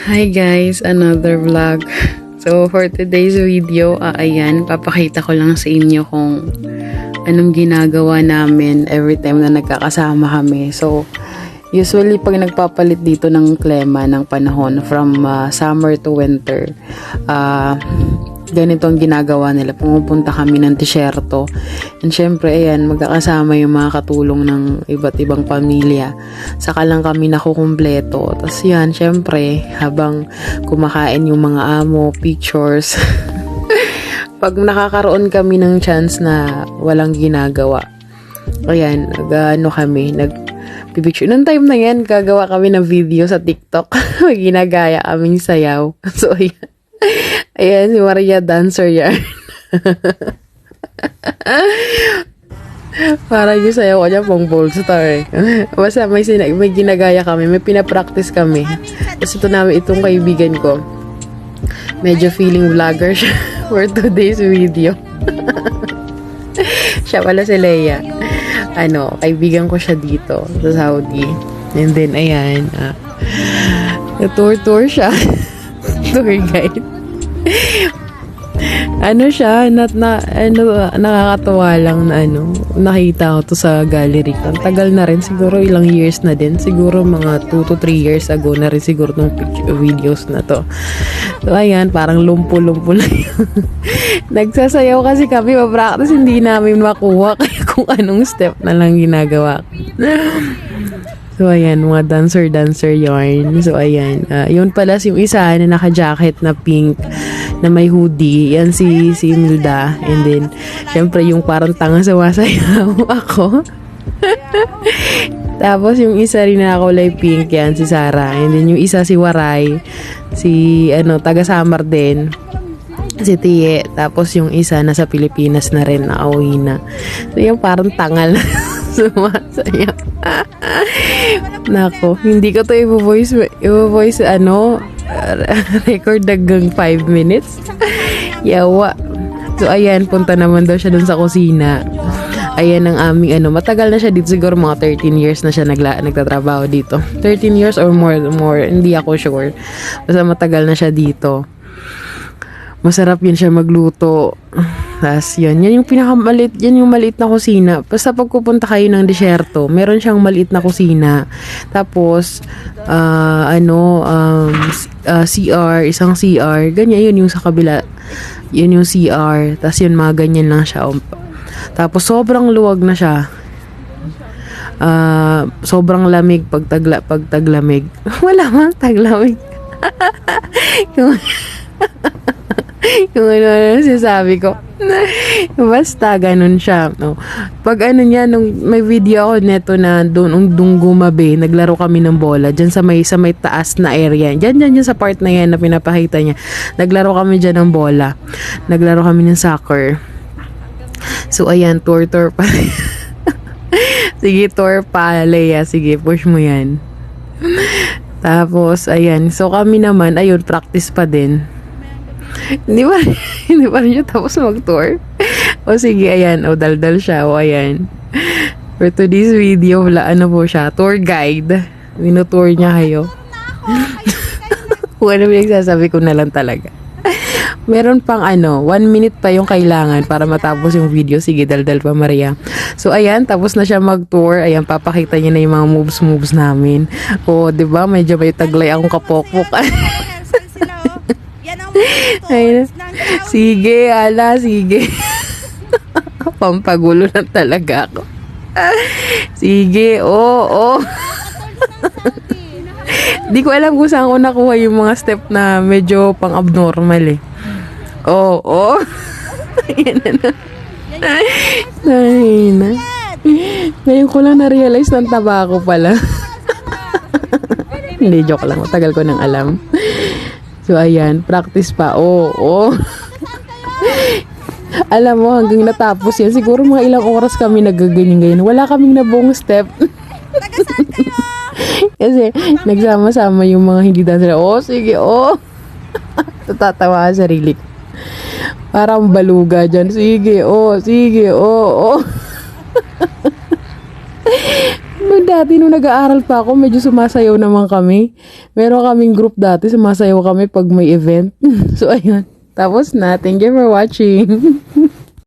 Hi guys, another vlog. So for today's video, ayan, papakita ko lang sa inyo kung anong ginagawa namin every time na nagkakasama kami. So usually pag nagpapalit dito ng klema ng panahon from summer to winter, ganito ang ginagawa nila. Pumupunta kami ng disyerto. And syempre, ayan, magkakasama yung mga katulong ng iba't ibang pamilya. Saka lang kami nakukumpleto. Tapos yan, syempre, habang kumakain yung mga amo, pictures. Pag nakakaroon kami ng chance na walang ginagawa, ayan, nagpipicture. Noong time na yan, gagawa kami ng video sa TikTok. Ginagaya kaming sayaw. So, ayan. Ayan, si Maria dancer yan. Parang yung sayaw ko niya pang bold star eh. Basta may ginagaya kami, may pinapractice kami. Kasi ito namin, itong kaibigan ko, medyo feeling vlogger siya for today's video. Siya pala si Leia. Kaibigan ko siya dito sa Saudi. And then, ayan, tour siya. Tour guide. Nakakatawa lang na nakita ko to sa gallery. Ang tagal na rin, siguro ilang years na din. Siguro mga 2 to 3 years ago na rin siguro tong videos na to. So, ayan, parang lumpo-lumpo lang yung nagsasayaw kasi kami, pa-practice, hindi namin makuha kung anong step na lang ginagawa. So, ayan, mga dancer yarn. So, ayan. Yun pala yung isa na naka-jacket na pink na may hoodie. Yan si Milda. And then, syempre, yung parang tanga sumasayaw ako. Tapos, yung isa rin na kulay pink, yan, si Sarah. And then, yung isa si Waray. Taga-Samar din. Si Tie. Tapos, yung isa nasa Pilipinas na rin, na auwi na. So, yung parang tangal sumasayaw. Nako, hindi ko to i-voice record hanggang 5 minutes. Yawa. So, ayan, punta naman daw siya dun sa kusina. Ayan ang aming matagal na siya dito, siguro mga 13 years na siya nagtatrabaho dito. 13 years or more, hindi ako sure. Basta matagal na siya dito. Masarap yun siya magluto. Tapos yan yung pinakamaliit, yan yung maliit na kusina. Basta pag pupunta kayo ng disyerto, meron siyang maliit na kusina. Tapos, CR, isang CR. Ganyan, yun yung sa kabila. Yun yung CR. Tapos yun, mga ganyan lang siya. Tapos sobrang luwag na siya. Sobrang lamig pag taglamig. Wala mang taglamig. Yung sinasabi ko. Basta ganun siya. No? Pag niya, nung may video ako neto na doon gumabi, naglaro kami ng bola dyan sa may taas na area. Dyan sa part na yan na pinapakita niya. Naglaro kami dyan ng bola. Naglaro kami ng soccer. So ayan, tour pa. Sige, tour pa, Leia. Sige, push mo yan. Tapos, ayan. So kami naman, ayun, practice pa din. Hindi ba rin siya tapos mag-tour? O sige, ayan. O daldal siya. O ayan. For today's video, po siya? Tour guide. Minutour niya kayo. Kung ano pinagsasabi ko na lang talaga. Meron pang 1 minute pa yung kailangan para matapos yung video. Sige, daldal pa, Maria. So, ayan. Tapos na siya mag-tour. Ayan, papakita niya na yung mga moves namin. O, diba? Medyo may taglay akong kapokpok. Ayun. Sige, sige. Pampagulo na talaga ako. Sige, oo. Di ko alam kung saan ko nakuha yung mga step na medyo pang-abnormal eh. Oo. Ayan na. Ay na. Ngayon ko lang na-realize ng tabako pala. Hindi, joke lang. Matagal ko nang alam. So, ayan. Practice pa. Oo. Alam mo, hanggang natapos yan, siguro mga ilang oras kami nagaganyan-ganyan. Wala kaming nabuong step. Kasi, nagsama-sama yung mga hindi dancer. Sige, Tatatawa sa sarili ko. Parang baluga dyan. Sige, sige, Nung dati, nung nag-aaral pa ako, medyo sumasayaw naman kami. Meron kaming group dati, sumasayaw kami pag may event. So, ayun. Tapos na. Thank you for watching.